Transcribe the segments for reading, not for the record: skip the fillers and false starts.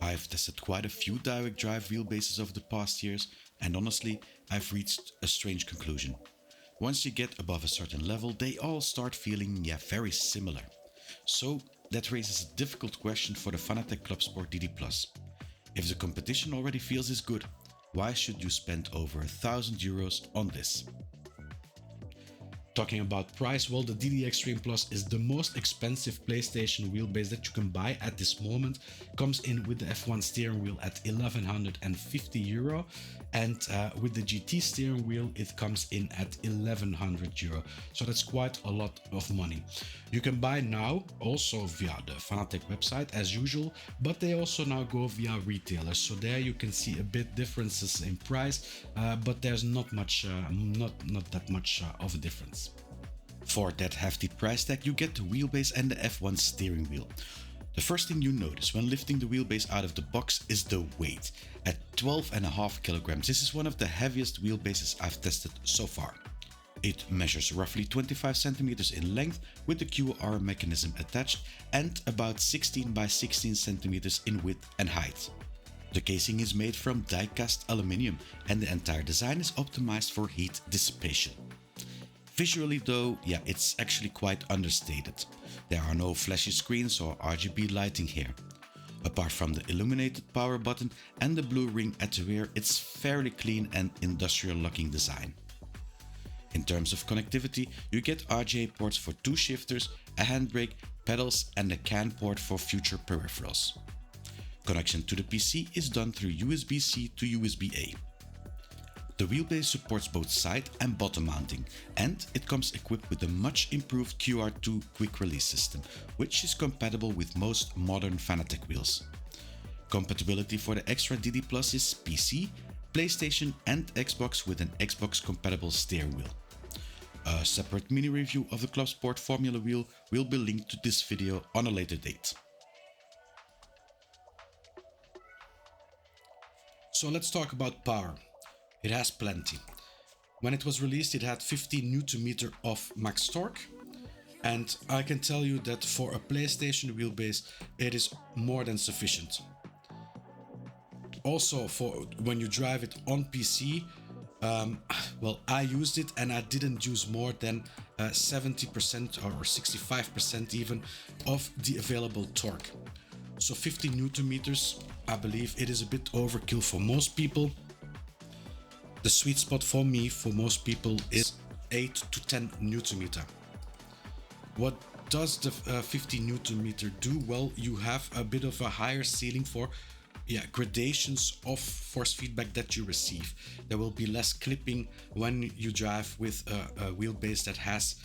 I've tested quite a few direct drive wheelbases over the past years, and honestly, I've reached a strange conclusion. Once you get above a certain level, they all start feeling, very similar. So that raises a difficult question for the Fanatec ClubSport DD+. If the competition already feels this good, why should you spend over €1,000 on this? Talking about price, well, the DD Extreme Plus is the most expensive PlayStation wheelbase that you can buy at this moment. Comes in with the F1 steering wheel at €1,150, and with the GT steering wheel it comes in at €1,100. So that's quite a lot of money. You can buy now also via the Fanatec website as usual, but they also now go via retailers. So there you can see a bit differences in price, but there's not that much of a difference. For that hefty price tag, you get the wheelbase and the F1 steering wheel. The first thing you notice when lifting the wheelbase out of the box is the weight. At 12.5 kilograms, this is one of the heaviest wheelbases I've tested so far. It measures roughly 25 centimeters in length with the QR mechanism attached and about 16 by 16 centimeters in width and height. The casing is made from die-cast aluminium and the entire design is optimized for heat dissipation. Visually though, it's actually quite understated. There are no flashy screens or RGB lighting here. Apart from the illuminated power button and the blue ring at the rear, it's fairly clean and industrial looking design. In terms of connectivity, you get RGA ports for 2 shifters, a handbrake, pedals and a CAN port for future peripherals. Connection to the PC is done through USB-C to USB-A. The wheelbase supports both side and bottom mounting, and it comes equipped with a much improved QR2 quick release system, which is compatible with most modern Fanatec wheels. Compatibility for the extra DD Plus is PC, PlayStation and Xbox with an Xbox compatible steering wheel. A separate mini review of the ClubSport Formula wheel will be linked to this video on a later date. So let's talk about power. It has plenty. When it was released, it had 15 Nm of max torque, and I can tell you that for a PlayStation wheelbase, it is more than sufficient. Also, for when you drive it on PC, I used it and I didn't use more than 70% or 65% even of the available torque. So 15 Nm, I believe it is a bit overkill for most people. The sweet spot for me, for most people, is 8 to 10 Nm. What does the 15 Nm do? Well, you have a bit of a higher ceiling for gradations of force feedback that you receive. There will be less clipping when you drive with a wheelbase that has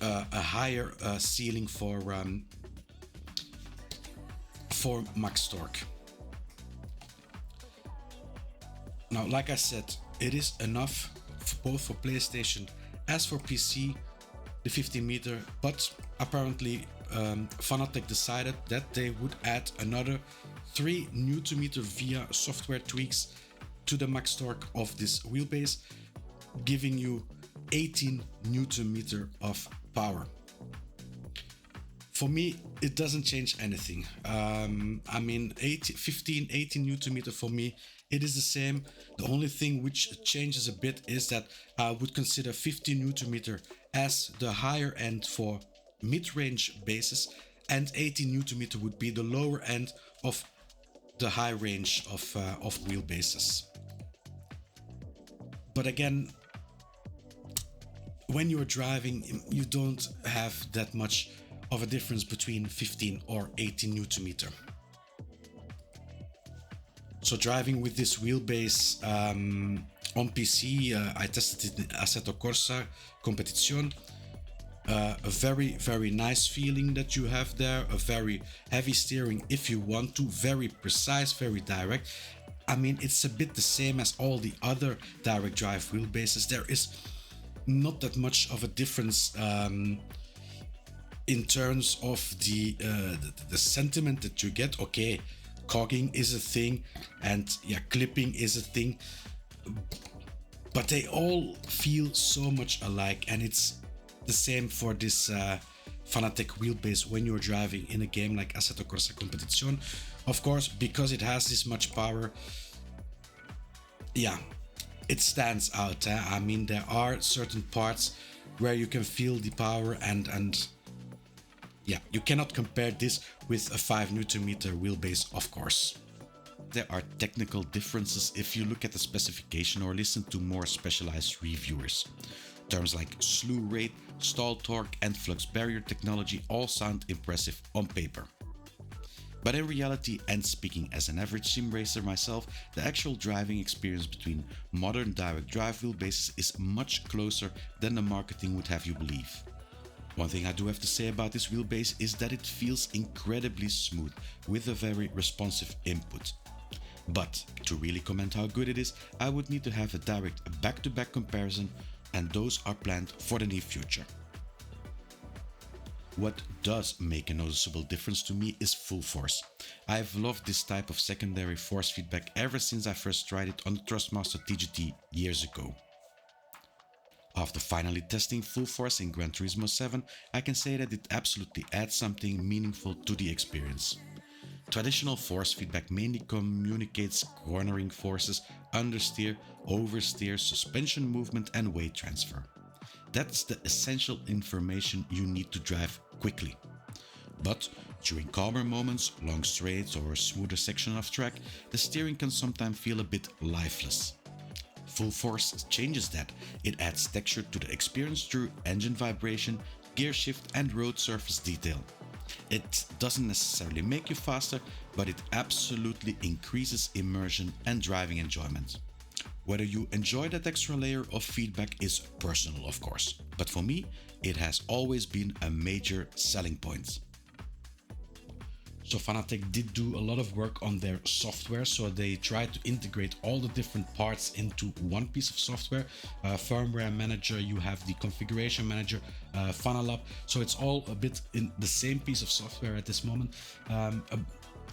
a higher ceiling for max torque. Now, like I said, it is enough both for PlayStation as for PC, the 15 meter, but apparently Fanatec decided that they would add another 3 Nm via software tweaks to the max torque of this wheelbase, giving you 18 Nm of power. For me, it doesn't change anything. 18 Nm for me, it is the same. The only thing which changes a bit is that I would consider 15 Nm as the higher end for mid-range bases, and 18 Nm would be the lower end of the high range of wheelbases. But again, when you're driving, you don't have that much of a difference between 15 or 18 Nm. So driving with this wheelbase on PC, I tested it in Assetto Corsa Competizione. A very nice feeling that you have there, a very heavy steering if you want to, very precise, very direct. I mean, it's a bit the same as all the other direct drive wheelbases. There is not that much of a difference in terms of the sentiment that you get. Okay, cogging is a thing, and clipping is a thing, but they all feel so much alike, and it's the same for this Fanatec wheelbase when you're driving in a game like Assetto Corsa Competizione. Of course, because it has this much power, yeah, it stands out. I mean, there are certain parts where you can feel the power, and yeah, you cannot compare this with a 5 Nm wheelbase, of course. There are technical differences if you look at the specification or listen to more specialized reviewers. Terms like slew rate, stall torque, and flux barrier technology all sound impressive on paper. But in reality, and speaking as an average sim racer myself, the actual driving experience between modern direct drive wheelbases is much closer than the marketing would have you believe. One thing I do have to say about this wheelbase is that it feels incredibly smooth with a very responsive input. But to really comment how good it is, I would need to have a direct back-to-back comparison, and those are planned for the near future. What does make a noticeable difference to me is full force. I've loved this type of secondary force feedback ever since I first tried it on the Thrustmaster TGT years ago. After finally testing full force in Gran Turismo 7, I can say that it absolutely adds something meaningful to the experience. Traditional force feedback mainly communicates cornering forces, understeer, oversteer, suspension movement and weight transfer. That's the essential information you need to drive quickly. But during calmer moments, long straights or a smoother section of track, the steering can sometimes feel a bit lifeless. Full force changes that. It adds texture to the experience through engine vibration, gear shift and road surface detail. It doesn't necessarily make you faster, but it absolutely increases immersion and driving enjoyment. Whether you enjoy that extra layer of feedback is personal, of course, but for me, it has always been a major selling point. So Fanatec did do a lot of work on their software, so they tried to integrate all the different parts into one piece of software. Firmware manager, you have the configuration manager, funnel up, so it's all a bit in the same piece of software at this moment.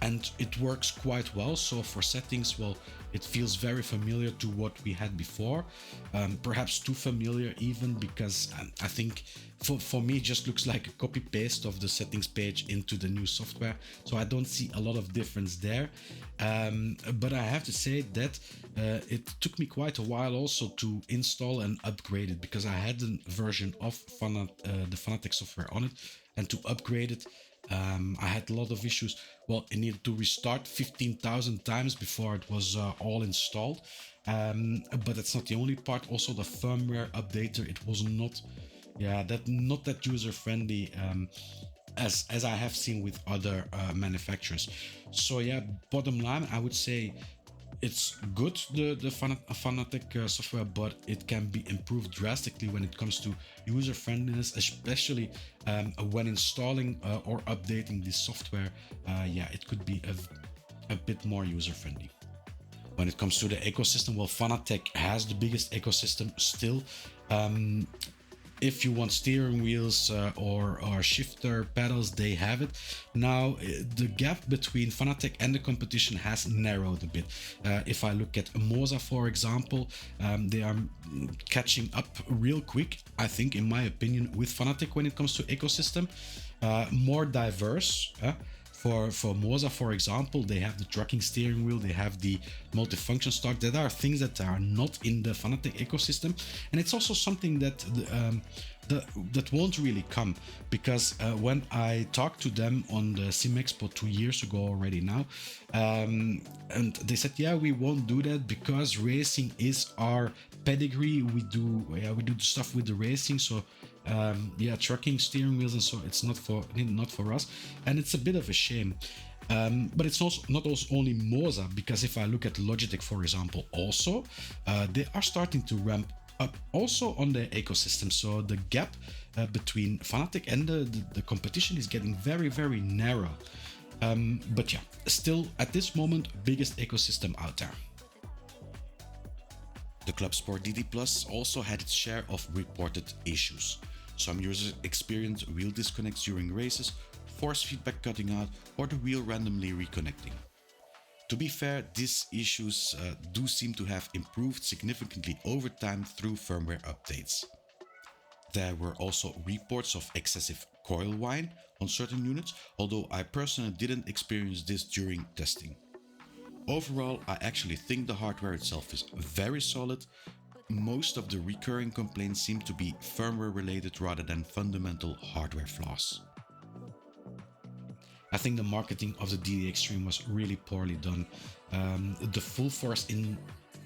And it works quite well. So for settings, well, it feels very familiar to what we had before, perhaps too familiar even, because I think for me it just looks like a copy paste of the settings page into the new software, so I don't see a lot of difference there. But I have to say that it took me quite a while also to install and upgrade it, because I had a version of the Fanatec software on it, and to upgrade it, I had a lot of issues. Well, it needed to restart 15,000 times before it was all installed. But that's not the only part. Also, the firmware updater, it was not that user friendly as I have seen with other manufacturers. So yeah, bottom line, I would say it's good, the Fanatec software, but it can be improved drastically when it comes to user friendliness, especially when installing or updating this software. It could be a bit more user friendly. When it comes to the ecosystem, well, Fanatec has the biggest ecosystem still. If you want steering wheels or shifter pedals, they have it. Now, the gap between Fanatec and the competition has narrowed a bit. If I look at MOZA, for example, they are catching up real quick, I think, in my opinion, with Fanatec when it comes to ecosystem. More diverse. For MOZA, for example, they have the trucking steering wheel, they have the multifunction start. There are things that are not in the Fanatec ecosystem, and it's also something that that won't really come, because when I talked to them on the Sim Expo 2 years ago already now, and they said, yeah, we won't do that because racing is our pedigree. We do the stuff with the racing, so trucking steering wheels and so it's not for us, and it's a bit of a shame. But it's also not only MOZA, because if I look at Logitech, for example, also they are starting to ramp up also on their ecosystem. So the gap between Fanatec and the competition is getting very, very narrow. But yeah, still at this moment, biggest ecosystem out there. The ClubSport DD Plus also had its share of reported issues. Some users experienced wheel disconnects during races, force feedback cutting out, or the wheel randomly reconnecting. To be fair, these issues do seem to have improved significantly over time through firmware updates. There were also reports of excessive coil whine on certain units, although I personally didn't experience this during testing. Overall, I actually think the hardware itself is very solid. Most of the recurring complaints seem to be firmware related rather than fundamental hardware flaws. I think the marketing of the DD Extreme was really poorly done. The Full Force in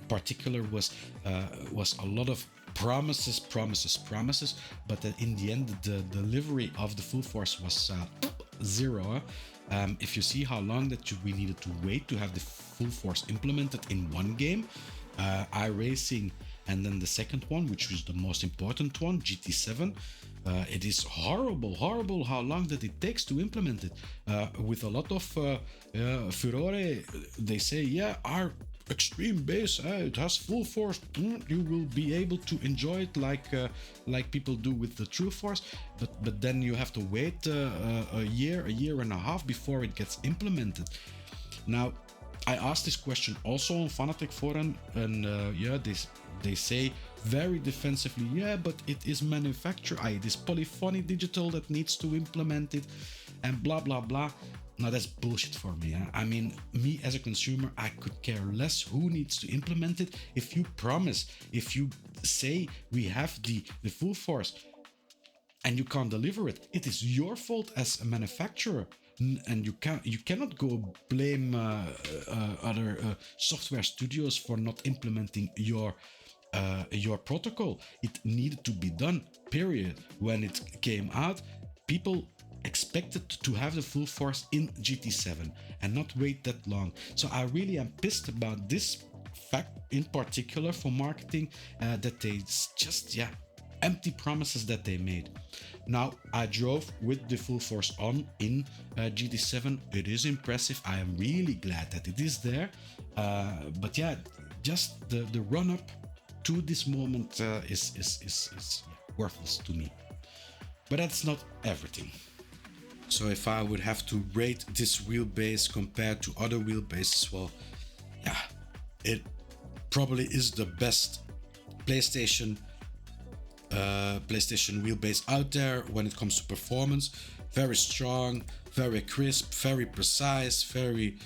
particular was a lot of promises, but in the end, the delivery of the Full Force was zero. If you see how long that we needed to wait to have the Full Force implemented in one game, iRacing, and then the second one, which was the most important one, GT7, it is horrible how long that it takes to implement it. With a lot of furore, they say, yeah, our extreme base, it has full force, you will be able to enjoy it like people do with the true force, but then you have to wait a year and a half before it gets implemented. Now, I asked this question also on Fanatec forum, and yeah, they say very defensively, yeah, but it is manufacturer, it is Polyphony Digital that needs to implement it, and blah blah blah. Now that's bullshit for me. I mean, me as a consumer, I could care less who needs to implement it. If you promise, if you say we have the full force and you can't deliver it, it is your fault as a manufacturer. And you cannot go blame other software studios for not implementing your protocol. It needed to be done, period. When it came out, people expected to have the full force in GT7 and not wait that long. So I really am pissed about this fact in particular for marketing, that they just, yeah, empty promises that they made. Now, I drove with the full force on in GT7. It is impressive. I am really glad that it is there. But yeah, just the run up to this moment is worthless to me. But that's not everything. So if I would have to rate this wheelbase compared to other wheelbases, well, yeah, it probably is the best PlayStation wheelbase out there when it comes to performance. Very strong, very crisp, very precise, every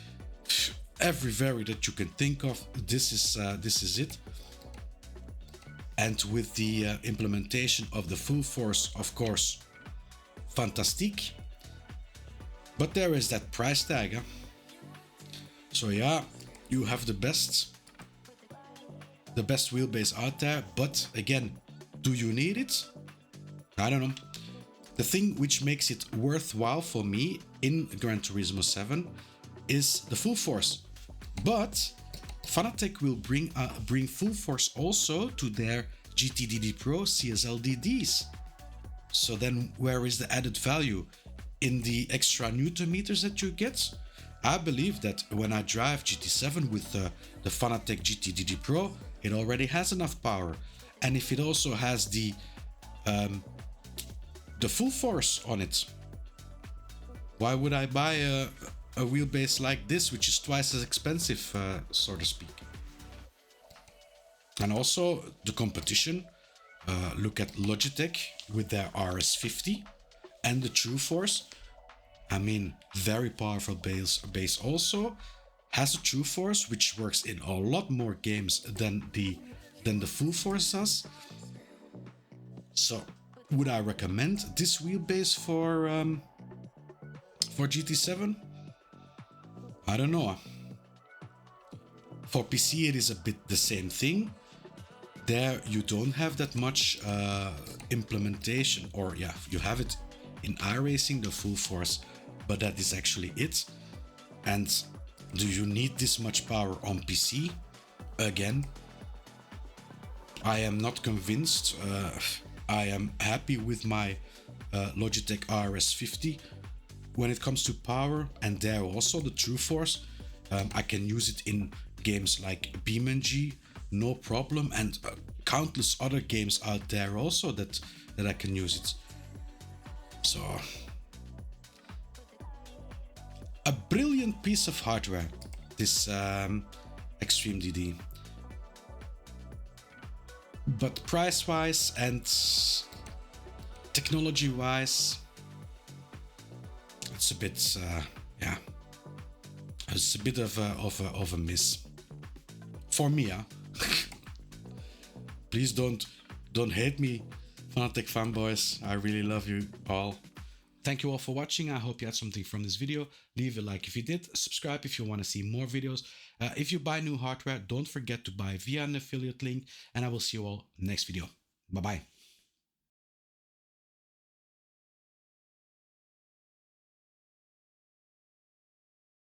that you can think of. This is it. And with the implementation of the full force, of course, fantastic. But there is that price tag. So yeah, you have the best wheelbase out there, but again, do you need it? I don't know. The thing which makes it worthwhile for me in Gran Turismo 7 is the full force. But Fanatec will bring full force also to their GTDD Pro CSL DDs. So then where is the added value? In the extra Newton meters that you get? I believe that when I drive GT7 with the Fanatec GTDD Pro, it already has enough power. And if it also has the full force on it, why would I buy a wheelbase like this, which is twice as expensive, so to speak? And also the competition. Look at Logitech with their RS50 and the True Force. I mean, very powerful base also has a True Force, which works in a lot more games than the full force does. So would I recommend this wheelbase for GT7? I don't know. For PC it is a bit the same thing. There you don't have that much implementation, or yeah, you have it in iRacing, the full force, but that is actually it. And do you need this much power on PC? Again, I am not convinced. I am happy with my Logitech RS50 when it comes to power, and there also the True Force. I can use it in games like BeamNG, no problem, and countless other games out there also that I can use it. So a brilliant piece of hardware, this Extreme DD. But price-wise and technology-wise, it's a bit, yeah, it's a bit of a miss for me. Huh? Please don't hate me, Fanatec fanboys. I really love you all. Thank you all for watching. I hope you had something from this video. Leave a like if you did. Subscribe if you want to see more videos. If you buy new hardware, don't forget to buy via an affiliate link. And I will see you all next video. Bye-bye.